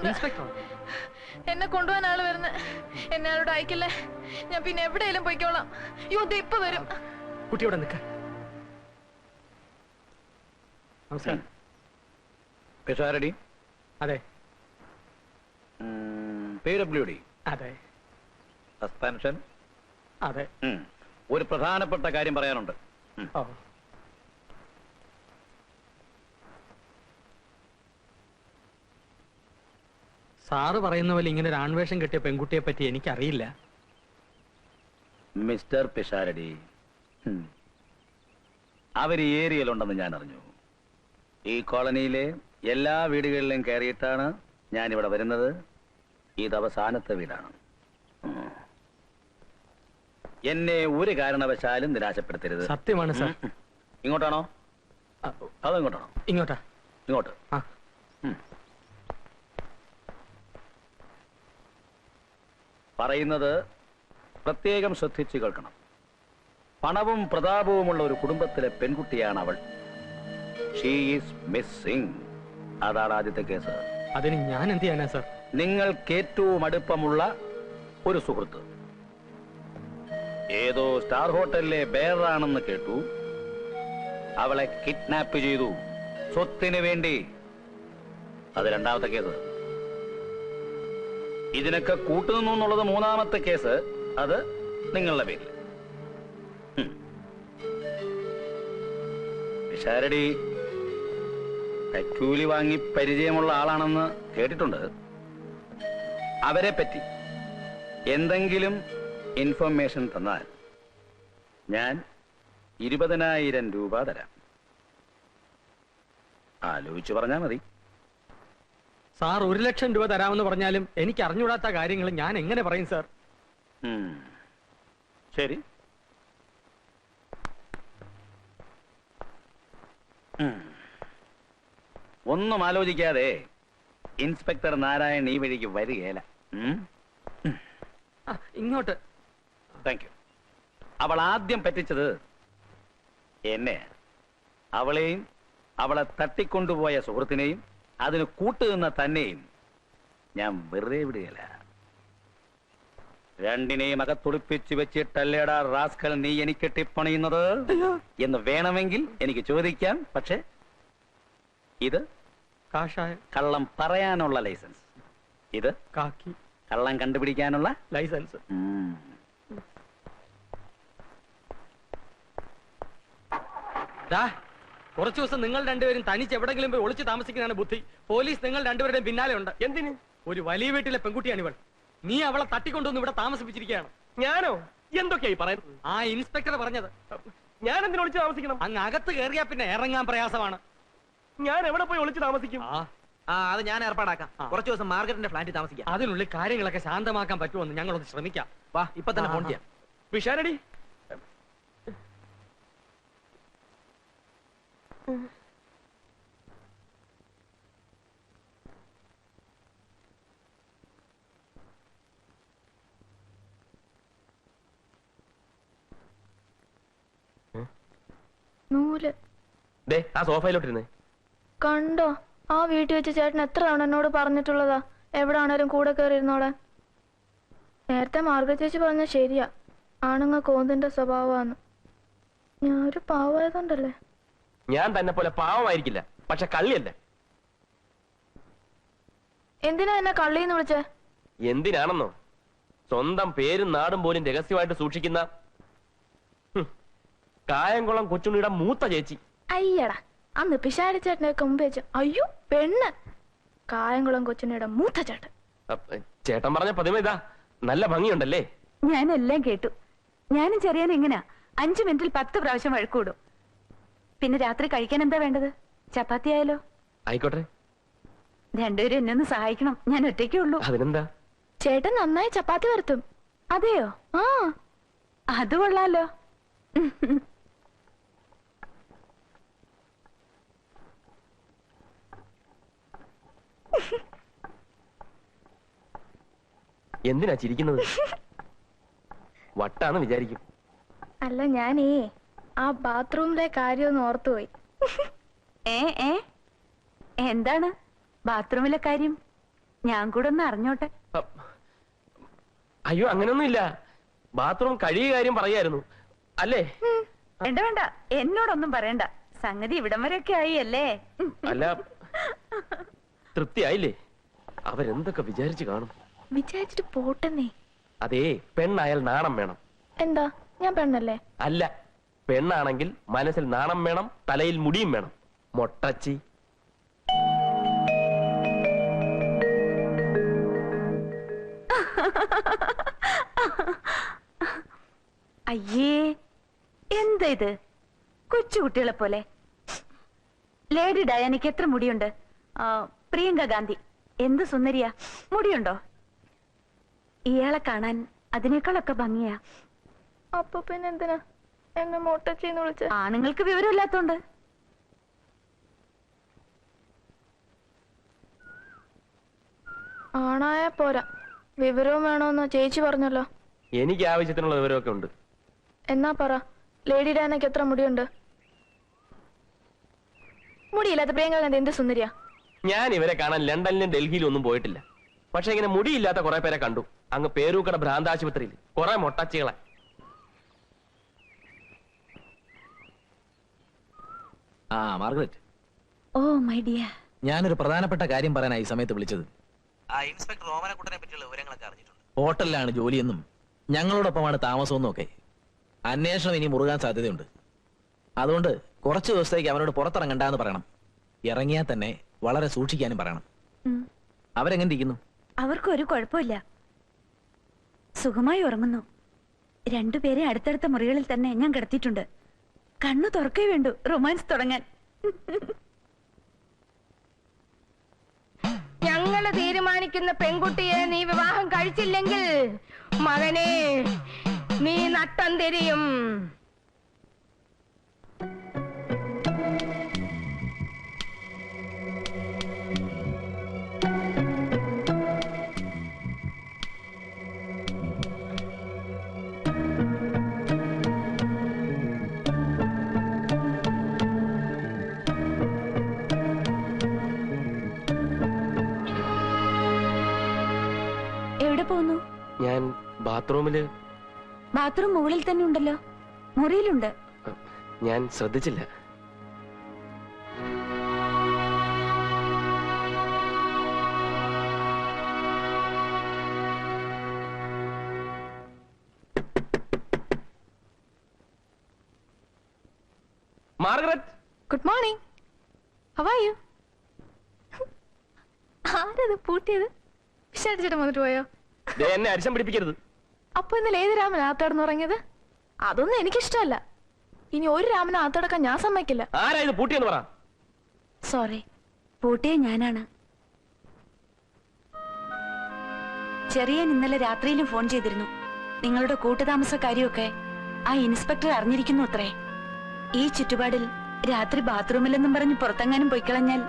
വരുന്നുണ്ട്. എന്നെ കൊണ്ടുപോകാൻ ആള് വരുന്നത്. എന്നെ ആളോട് അയക്കില്ലേ, ഞാൻ പിന്നെ എവിടെയെങ്കിലും പോയിക്കോളാം. അയ്യോ ഇപ്പൊ വരും. കുട്ടിയോടെ നിൽക്ക. നമസ്കാരം. പിഷാരടി? അതെ. PWD? അതെ. സസ്പെൻഷൻ? അതെ. ഒരു പ്രധാനപ്പെട്ട കാര്യം പറയാനുണ്ട്. സാറ് പറയുന്ന പോലെ ഇങ്ങനെ ഒരു ആൺവേഷം കെട്ടിയ പെൺകുട്ടിയെ പറ്റി എനിക്കറിയില്ല. മിസ്റ്റർ പിഷാരടി, അവർ ഈ ഏരിയയിലുണ്ടെന്ന് ഞാൻ അറിഞ്ഞു. ഈ കോളനിയിലെ എല്ലാ വീടുകളിലും കയറിയിട്ടാണ് ഞാനിവിടെ വരുന്നത്. ഇത് അവസാനത്തെ വീടാണ്. എന്നെ ഒരു കാരണവശാലും നിരാശപ്പെടുത്തരുത്. സത്യമാണ് സാർ. ഇങ്ങോട്ടാണോ അതോ ഇങ്ങോട്ടാണോ? ഇങ്ങോട്ടാ. ഇങ്ങോട്ട്. പറയുന്നത് പ്രത്യേകം ശ്രദ്ധിച്ചു കേൾക്കണം. പണവും പ്രതാപവുമുള്ള ഒരു കുടുംബത്തിലെ പെൺകുട്ടിയാണ് അവൾ. She is missing. അതാണ് ആദ്യത്തെ കേസ്. അതിന് ഞാൻ എന്ത് ചെയ്യാനാ സാർ? നിങ്ങൾക്ക് ഏറ്റവും അടുപ്പമുള്ള ഒരു സുഹൃത്ത് ഏതോ സ്റ്റാർ ഹോട്ടലിലെ ബെയറാണെന്ന് കേട്ടു. അവളെ കിഡ്നാപ്പ് ചെയ്തു സ്വത്തിന് വേണ്ടി. അത് രണ്ടാമത്തെ കേസ്. ഇതിനൊക്കെ കൂട്ടുനിന്നു എന്നുള്ളത് മൂന്നാമത്തെ കേസ്. അത് നിങ്ങളുടെ പേരിൽ. പിഷാരടി കൈക്കൂലി വാങ്ങി പരിചയമുള്ള ആളാണെന്ന് കേട്ടിട്ടുണ്ട്. അവരെ പറ്റി എന്തെങ്കിലും ഇൻഫർമേഷൻ തന്നാൽ ഞാൻ 20,000 രൂപ തരാം. ആലോചിച്ചു പറഞ്ഞാൽ മതി. സാർ 1,00,000 രൂപ തരാമെന്ന് പറഞ്ഞാലും എനിക്ക് അറിഞ്ഞുകൂടാത്ത കാര്യങ്ങൾ ഞാൻ എങ്ങനെ പറയും സാർ? ശരി. ഒന്നും ആലോചിക്കാതെ ഇൻസ്പെക്ടർ നാരായൺ ഈ വഴിക്ക് വരികയില്ല. ഇങ്ങോട്ട്. Thank you. അവൾ ആദ്യം പറ്റിച്ചത് എന്നെ. അവളെയും അവളെ തട്ടിക്കൊണ്ടുപോയ സുഹൃത്തിനെയും അതിന് കൂട്ടുനിന്ന തന്നെയും ഞാൻ വെറുതെ വിടുകയില്ല. രണ്ടിനെയും അകത്തൊളിപ്പിച്ച് വെച്ചിട്ടല്ലേടാ റാസ്കൽ നീ എനിക്ക് ടിപ്പണിയുന്നത് എന്ന് വേണമെങ്കിൽ എനിക്ക് ചോദിക്കാം. പക്ഷെ ഇത് കള്ളം പറയാനുള്ള ലൈസൻസ്, ഇത് കള്ളം കണ്ടുപിടിക്കാനുള്ള ലൈസൻസ്. കുറച്ചു ദിവസം നിങ്ങൾ രണ്ടുപേരും തനിച്ച് എവിടെങ്കിലും പോയി ഒളിച്ചു താമസിക്കുന്നതാണ് ബുദ്ധി. പോലീസ് നിങ്ങൾ രണ്ടുപേരുടെയും പിന്നാലെ ഉണ്ട്. എന്തിന്? ഒരു വലിയ വീട്ടിലെ പെൺകുട്ടിയാണ് ഇവൾ. നീ അവളെ തട്ടിക്കൊണ്ടൊന്ന് ഇവിടെ താമസിപ്പിച്ചിരിക്കുകയാണ്. ഞാനോ? എന്തൊക്കെയായി പറയുന്നത്? ആ ഇൻസ്പെക്ടർ പറഞ്ഞത്. ഞാൻ എന്തിനു ഒളിച്ചു താമസിക്കണം? അങ്ങ് അകത്ത് കയറിയാ പിന്നെ ഇറങ്ങാൻ പ്രയാസമാണ്. ഞാൻ എവിടെ പോയി ഒളിച്ചു താമസിക്കും? അത് ഞാൻ ഏർപ്പാടാക്കാം. കുറച്ചു ദിവസം മാർഗരറ്റിന്റെ ഫ്ലാറ്റിൽ താമസിക്കാം. അതിനുള്ളിൽ കാര്യങ്ങളൊക്കെ ശാന്തമാക്കാൻ പറ്റുമെന്ന് ഞങ്ങളൊന്ന് ശ്രമിക്കാം. വാ, ഇപ്പൊ തന്നെ ഫോൺ ചെയ്യാം. പിഷാരടി, നൂല് ആ സോഫയിലോട്ടിരുന്നേ. കണ്ടോ? ആ വീട്ടിൽ വെച്ച് ചേട്ടൻ എത്ര തവണ എന്നോട് പറഞ്ഞിട്ടുള്ളതാ എവിടാണേലും കൂടെ കയറിയിരുന്നോളെ. നേരത്തെ മാർഗ ചേച്ചി പറഞ്ഞ ശരിയാ, ആണുങ്ങ കോന്തിന്റെ സ്വഭാവമാണ്. ഞാൻ ഒരു പാവമായതുണ്ടല്ലേ. ഞാൻ തന്നെ പോലെ പാവമായിരിക്കില്ല, പക്ഷെ കള്ളിയല്ലേ. എന്തിനാ എന്നെ കള്ളിന്ന് വിളിച്ചേ? എന്തിനാണെന്നോ? സ്വന്തം പേരും നാടും പോലും രഹസ്യമായിട്ട് സൂക്ഷിക്കുന്ന കായംകുളം കൊച്ചുണ്ണിയുടെ മൂത്ത ചേച്ചി. അയ്യടാ, അന്ന് പിഷാരി ചേട്ടനെയൊക്കെ മുമ്പ് വെച്ച് അയ്യോ പെണ്ണ്. കായംകുളം കൊച്ചുണ്ണിയുടെ മൂത്ത ചേട്ടൻ. ചേട്ടൻ പറഞ്ഞ പതിമ ഇതാ. നല്ല ഭംഗിയുണ്ടല്ലേ? ഞാനെല്ലാം കേട്ടു. ഞാനും ചെറിയാൻ എങ്ങനെയാ 5 മിനിറ്റിൽ 10 പ്രാവശ്യം വഴക്കൂടും. പിന്നെ രാത്രി കഴിക്കാൻ എന്താ വേണ്ടത്? ചപ്പാത്തി ആയാലോ? ആയിക്കോട്ടെ. രണ്ടുപേരും എന്നെ ഒന്ന് സഹായിക്കണം, ഞാൻ ഒറ്റയ്ക്കേ ഉള്ളൂ. അതിനെന്താ? ചേട്ടൻ നന്നായി ചപ്പാത്തി വരുത്തും. അതെയോ? ആ, അത് കൊള്ളാലോ. എന്തിനാ ചിരിക്കുന്നത്? വട്ടാന്ന് വിചാരിക്കും. അല്ല, ഞാനേ ആ ബാത്റൂമിലെ കാര്യമൊന്ന് ഓർത്തുപോയി. എന്താണ് ബാത്റൂമിലെ കാര്യം? ഞാൻ കൂടെ ഒന്ന് അറിഞ്ഞോട്ടെ. അയ്യോ അങ്ങനെയൊന്നുമില്ല, ബാത്റൂം കഴിയ കാര്യം പറയായിരുന്നു അല്ലേ? വേണ്ട വേണ്ട, എന്നോടൊന്നും പറയണ്ട. സംഗതി ഇവിടം വരെയൊക്കെ ആയി അല്ലേ? അല്ല, തൃപ്തിയായില്ലേ? അവരെന്തൊക്കെ വിചാരിച്ചു കാണും. വിചാരിച്ചിട്ട് പോട്ടെന്നേ. അതേ, പെണ്ണായാൽ നാണം വേണം. എന്താ, ഞാൻ പെണ്ണല്ലേ? അല്ല, പെണ്ണാണെങ്കിൽ മനസ്സിൽ നാണം വേണം, തലയിൽ മുടിയും വേണം. മൊട്ടച്ചി. അയ്യേ, എന്താ ഇത്? കൊച്ചുകുട്ടികളെ പോലെ. ലേഡി ഡയാനയ്ക്ക് എത്ര മുടിയുണ്ട്? പ്രിയങ്ക ഗാന്ധി എന്ത് സുന്ദരിയാ, മുടിയുണ്ടോ? ഇയാളെ കാണാൻ അതിനേക്കാളൊക്കെ ഭംഗിയാ. അപ്പൊ പിന്നെ എന്തിനാ എന്നെ മൊട്ടച്ചിന്ന് വിളിച്ച? ആണുങ്ങൾക്ക് വിവരമില്ലാത്തോണ്ട്. ആണായ പോരാ, വിവരവും വേണോന്ന് ചേച്ചി പറഞ്ഞല്ലോ. എനിക്ക് ആവശ്യത്തിനുള്ള വിവരമൊക്കെ ഉണ്ട്. എന്നാ പറ, ലേഡി ഡാനയ്ക്ക് എത്ര മുടിയുണ്ട്? മുടിയില്ലാത്ത പ്രിയങ്ക ഗാന്ധി എന്ത് സുന്ദരിയാ. ഞാൻ ഇവരെ കാണാൻ ലണ്ടനിലും ഡൽഹിയിലും ഒന്നും പോയിട്ടില്ല. പക്ഷെ ഇങ്ങനെ മുടിയില്ലാത്ത കുറെ പേരെ കണ്ടു. അങ്ങ് പേരൂക്കട ഭ്രാന്താശുപത്രിയിൽ കുറെ മൊട്ടച്ചികളെ. ആ മാർഗരറ്റ്, ഓ മൈ ഡിയർ. ഞാനൊരു പ്രധാനപ്പെട്ട കാര്യം പറയാനായി ഈ സമയത്ത് വിളിച്ചത്. ആ ഇൻസ്പെക്ടർ ഓമനക്കുട്ടനെ പറ്റിയുള്ള വിവരങ്ങളൊക്കെ അറിഞ്ഞിട്ടുണ്ട്. ഹോട്ടലിലാണ് ജോലിയെന്നും ഞങ്ങളോടൊപ്പമാണ് താമസമെന്നും ഒക്കെ. അന്വേഷണം ഇനി മുറുകാൻ സാധ്യതയുണ്ട്. അതുകൊണ്ട് കുറച്ചു ദിവസത്തേക്ക് അവനോട് പുറത്തിറങ്ങണ്ടെന്ന് പറയണം. ഇറങ്ങിയാൽ തന്നെ വളരെ സൂക്ഷിക്കാനും പറയണം. അവരെങ്ങനെ ഇരിക്കുന്നു? അവർക്കൊരു കുഴപ്പമില്ല, സുഖമായി ഉറങ്ങുന്നു. രണ്ടുപേരെ അടുത്തടുത്ത മുറികളിൽ തന്നെ ഞാൻ കിടത്തിയിട്ടുണ്ട്. കണ്ണു തുറക്കേ വേണ്ടു റൊമാൻസ് തുടങ്ങാൻ. ഞങ്ങള് തീരുമാനിക്കുന്ന പെൺകുട്ടിയെ നീ വിവാഹം കഴിച്ചില്ലെങ്കിൽ മകനെ നീ നട്ടം തിരിയും. എവിടെ പോകുന്നു? ഞാൻ ബാത്റൂമില്. ബാത്റൂം മുകളിൽ തന്നെ ഉണ്ടല്ലോ, മുറിയിലുണ്ട്. ഞാൻ ശ്രദ്ധിച്ചില്ല. Margaret, good morning. How are you? ആരത് പൂട്ടിയത്? വിശാരിച്ചിട്ട് വന്നിട്ട് പോയോ? ദേ എന്നെ അരിശം പിടിപ്പിക്കരുത്. അപ്പൊ ഇന്നലെ ഏത് രാമൻ ആത്തടന്ന് ഉറങ്ങിയത്? അതൊന്നും എനിക്കിഷ്ടമല്ല. ഇനി ഒരു രാമനെ ആത്തടക്കാൻ ഞാൻ സമ്മതിക്കില്ല. ആരാ ഇത് പൂട്ടിയെന്ന് പറ. സോറി, പൂട്ടിയെ ഞാനാണ്. ചെറിയൻ ഇന്നലെ രാത്രിയിലും ഫോൺ ചെയ്തിരുന്നു. നിങ്ങളുടെ കൂട്ടുതാമസക്കാരിയൊക്കെ ആ ഇൻസ്പെക്ടർ അറിഞ്ഞിരിക്കുന്നു അത്രേ. ഈ ചുറ്റുപാടിൽ രാത്രി ബാത്റൂമിലെന്നും പറഞ്ഞ് പുറത്തെങ്ങാനും പോയിക്കളഞ്ഞാൽ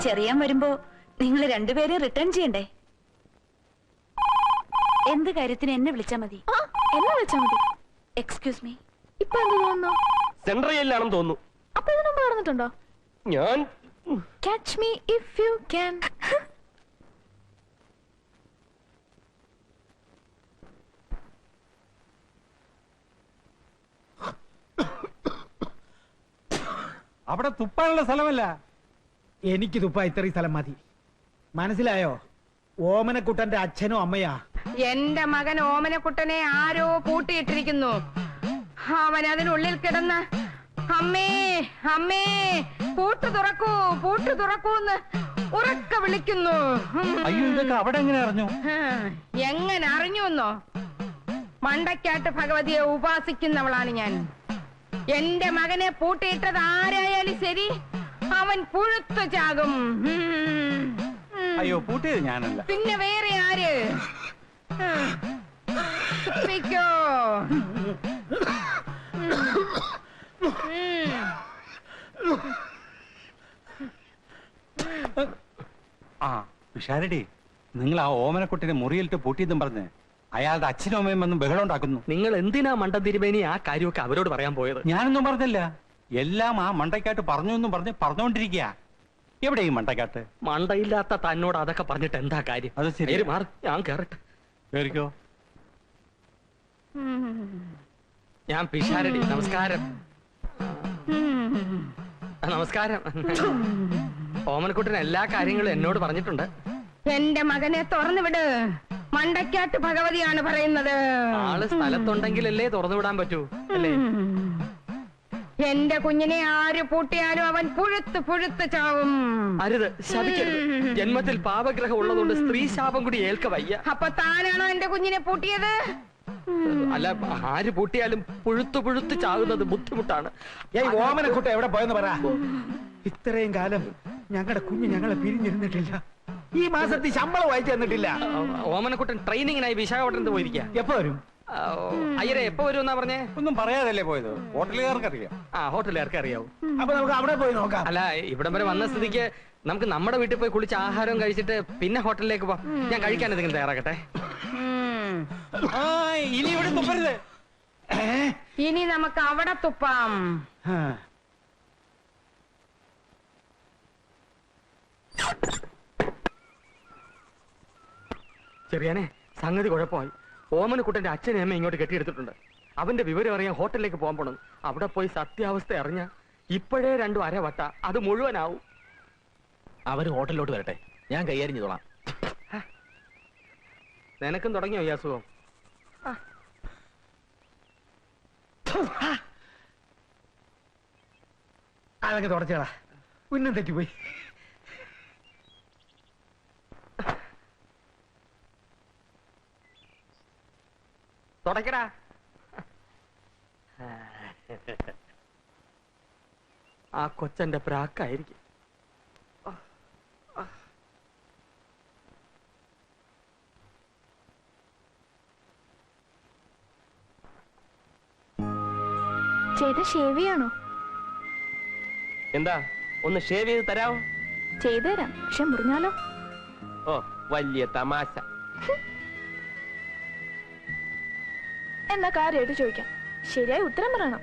ചെറിയാൻ വരുമ്പോ നിങ്ങൾ രണ്ടുപേരും റിട്ടേൺ ചെയ്യണ്ടേ? എന്ത് കാര്യത്തിന് എന്നെ വിളിച്ചാ മതി. എന്നെ വിളിച്ചാ മതി. Excuse me. ഇപ്പൊ എന്ത് തോന്നുന്നു? സെൻട്രൽ ജയിലിലാണെന്ന് തോന്നുന്നു. അപ്പൊ ഇതിനു മുമ്പ് നടന്നിട്ടുണ്ടോ? ഞാൻ Catch me if you can. അവിടെ തുപ്പാനുള്ള സ്ഥലമല്ല. എനിക്ക് തുപ്പാ ഇത്രയും സ്ഥലം മതി. മനസ്സിലായോ? ഓമനക്കുട്ടന്റെ അച്ഛനും അമ്മയാ. എന്റെ മകൻ ഓമനക്കുട്ടനെ ആരോ പൂട്ടിയിട്ടിരിക്കുന്നു. അവൻ അതിനുള്ളിൽ കിടന്ന് അമ്മേ അമ്മേ പൂട്ടു തുറക്കൂ പൂട്ടു തുറക്കൂന്ന് ഉറക്ക വിളിക്കുന്നു. അയ്യോ, ഇതൊക്കെ അവിടെ എങ്ങനെ അറിഞ്ഞു? എങ്ങനെ അറിഞ്ഞുവെന്നോ? മണ്ടക്കാട്ട് ഭഗവതിയെ ഉപാസിക്കുന്നവളാണ് ഞാൻ. എന്റെ മകനെ പൂട്ടിയിട്ടത് ആരായാലും ശരി, അവൻ പുഴുത്തു ചാകും. അയ്യോ, പൂട്ടിയത് ഞാനല്ല. പിന്നെ വേറെ ആര്? പിക്കോ. ആ വിഷാരടി, നിങ്ങൾ ആ ഓമനക്കുട്ടിനെ മുറിയിലിട്ട് പൂട്ടിയതും പറഞ്ഞ് അയാളുടെ അച്ഛനും അമ്മയും വന്ന് ബഹളം ഉണ്ടാക്കുന്നു. നിങ്ങൾ എന്തിനാ മണ്ടൻ തിരുമേനി ആ കാര്യമൊക്കെ അവരോട് പറയാൻ പോയത്? ഞാനൊന്നും പറഞ്ഞില്ല. എല്ലാം ആ മണ്ടയ്ക്കായിട്ട് പറഞ്ഞു എന്നും പറഞ്ഞുകൊണ്ടിരിക്കുക. എവിടെ ഈ മണ്ടക്കാട്ട്? മണ്ടയില്ലാത്ത തന്നോട് അതൊക്കെ പറഞ്ഞിട്ട് എന്താ കാര്യം? അത് ശരി. നേര് മാറ്, ഞാൻ കേറട്ടെ. കേറിക്കോ. ഞാൻ പിഷാരടി. നമസ്കാരം. നമസ്കാരം. ഓമനക്കുട്ടൻ എല്ലാ കാര്യങ്ങളും എന്നോട് പറഞ്ഞിട്ടുണ്ട്. എന്റെ മകനെ തുറന്നു വിട്. മണ്ടക്കാട്ട് ഭഗവതിയാണ് പറയുന്നത്. ആള് സ്ഥലത്തുണ്ടെങ്കിലല്ലേ തുറന്നു വിടാൻ പറ്റൂ അല്ലേ? എന്റെ കുഞ്ഞിനെ ആര് പൂട്ടിയാലും അവൻ പുഴുത്ത് പുഴുത്ത് ചാവും. അരുത്, ശപിക്കരുത്. ജന്മത്തിൽ പാപഗ്രഹം ഉള്ളതുകൊണ്ട് സ്ത്രീ ശാപം കൂടി ഏൽക്ക വയ്യ. അപ്പൊ താനാണോ എന്റെ കുഞ്ഞിനെ പൂട്ടിയത്? അല്ല, ആര് പൂട്ടിയാലും പുഴുത്തു പുഴുത്ത് ചാകുന്നത് ബുദ്ധിമുട്ടാണ്. ഓമനക്കുട്ട എവിടെ പോയെന്ന് പറ. ഇത്രയും കാലം ഞങ്ങളുടെ കുഞ്ഞ് ഞങ്ങളെ പിരിഞ്ഞിരുന്നിട്ടില്ല. ഈ മാസത്തിൽ ശമ്പളം വായിച്ചു തന്നിട്ടില്ല. ഓമനക്കുട്ടൻ ട്രെയിനിങ്ങിനായി വിശാഖപട്ടണത്ത് പോയിരിക്കുക. എപ്പോ വരും? അയ്യരെ എപ്പോ വരും എന്നാ പറഞ്ഞേ? ഒന്നും പറയാതല്ലേ പോയത്? ഹോട്ടലുകാർക്ക് അറിയാം. ആ, ഹോട്ടലുകാർക്ക് അറിയാവൂ. അപ്പൊ നമുക്ക് അവിടെ പോയി നോക്കാം. അല്ല, ഇവിടം വരെ വന്ന സ്ഥിതിക്ക് നമുക്ക് നമ്മുടെ വീട്ടിൽ പോയി കുളിച്ച് ആഹാരം കഴിച്ചിട്ട് പിന്നെ ഹോട്ടലിലേക്ക് പോവാം. ഞാൻ കഴിക്കാൻ എന്തെങ്കിലും തയ്യാറാക്കട്ടെ. ഇനി ഇവിടെ തുപ്പരുത്. ഇനി നമുക്ക് അവിടെ തുപ്പാം. ചെറിയാനെ, സംഗതി കുഴപ്പമായി. ഓമനക്കുട്ടന്റെ അച്ഛനെ അമ്മ ഇങ്ങോട്ട് കെട്ടിയെടുത്തിട്ടുണ്ട്. അവന്റെ വിവരം അറിയാൻ ഹോട്ടലിലേക്ക് പോകാൻ പോണം. അവിടെ പോയി സത്യാവസ്ഥ അറിഞ്ഞ ഇപ്പോഴേ 2 അരവട്ട അത് മുഴുവനാവും. അവര് ഹോട്ടലിലോട്ട് വരട്ടെ, ഞാൻ കൈകാര്യം ചെയ്തോളാം. നിനക്കും തുടങ്ങിയോ ഈ അസുഖം? അതൊക്കെ തുടച്ചേടാ, ഉന്നം തെറ്റിപ്പോയി. തുടക്കടാ. ആ കൊച്ചന്റെ പ്രാക്കായിരിക്കും. ചെയ്ത് ഷേവ് ചെയ്യാണോ? എന്താ, ഒന്ന് ഷേവ് ചെയ്ത് തരാമോ? ചെയ്തു തരാം, പക്ഷെ മുറിഞ്ഞാലോ? ഓ, വലിയ തമാശ. എന്നാ കാര്യമായിട്ട് ചോദിക്കാം, ശരിയായി ഉത്തരം പറയണം.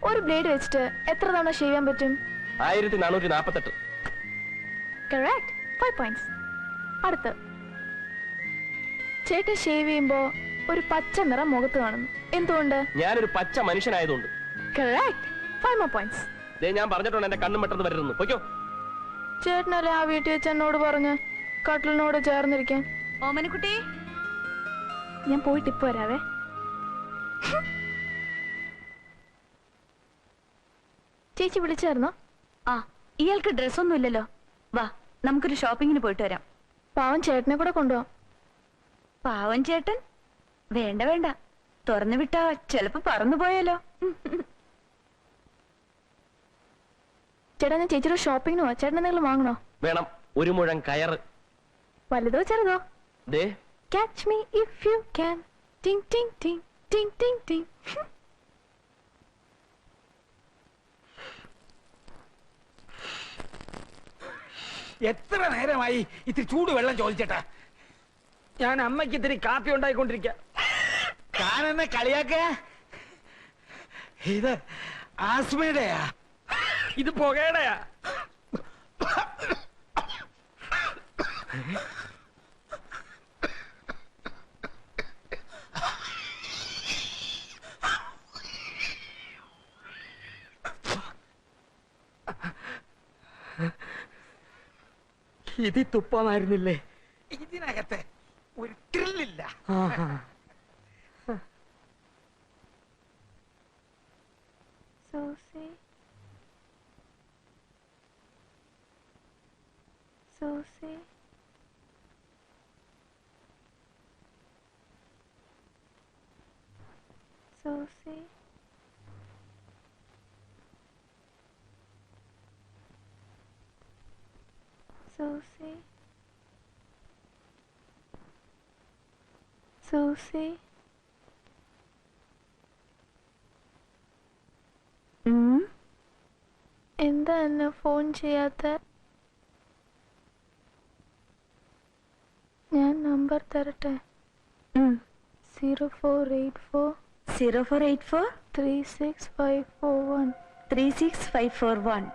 ഒരു ബ്ലേഡ് വെച്ചിട്ട് എത്ര തവണ ഷേവ് ചെയ്യാൻ പറ്റും? 1448. Correct, 5 points. അടുത്ത്, ചേട്ടൻ ഷേവ് ചെയ്യുമ്പോ ഒരു പച്ച നിറം മുഖത്ത് കാണുന്നു, എന്തുകൊണ്ട്? ഞാനൊരു പച്ച മനുഷ്യനായതുകൊണ്ട്. Correct, 5 more points. ഞാൻ പറഞ്ഞിട്ടുണ്ട് എന്റെ കണ്ണും പെട്ടെന്ന് വരരുന്നു. പൊയ്ക്കോ. ചേട്ടനല്ലേ ആ വീട്ടിൽ വെച്ച് എന്നോട് പറഞ്ഞ് കട്ടിലിനോട് ചേർന്നിരിക്കാൻ? ഓമനക്കുട്ടി, ഞാൻ പോയിട്ട് ഇപ്പൊ വരാവേ. ചേച്ചി വിളിച്ചായിരുന്നോ? ആ, ഇയാൾക്ക് ഡ്രസ്സൊന്നും ഇല്ലല്ലോ. വാ, നമുക്കൊരു ഷോപ്പിങ്ങിന് പോയിട്ട് വരാം. പാവം ചേട്ടനെ കൂടെ കൊണ്ടുപോവാം. പാവൻ ചേട്ടൻ? വേണ്ട വേണ്ട, തുറന്നു വിട്ടാ ചെലപ്പോ പറന്നു പോയാലോ. ചേട്ടാ, ഞാൻ ചേച്ചിയുടെ ഷോപ്പിങ്ങിന് പോവാ. ചേട്ടൻ എന്തെങ്കിലും വാങ്ങണോ? വേണം, ഒരു മുഴം കയറ്. വലുതോ ചെറുതോ? ദേ, Catch me if you can. Ting ting ting ting ting ting. എത്ര നേരമായി ഇത്തിരി ചൂട് വെള്ളം ചോദിച്ചേട്ടാ. ഞാൻ അമ്മയ്ക്ക് ഇത്തിരി കാപ്പി ഉണ്ടായിക്കൊണ്ടിരിക്ക. ഞാനെന്നെ കളിയാക്ക? ഇത് ആസ്മയുടെയാ. ഇത് പുകയുടെയാ. ഇത് തുപ്പമായിരുന്നില്ലേ? ഇതിനകത്ത് ഒരു ത്രില്ലില്ല. Susie. Susie. Susie. Susie. Susie. എന്താ എന്നെ ഫോൺ ചെയ്യാത്ത? ഞാൻ നമ്പർ തരട്ടെ. 0484 0484 36541. 36541.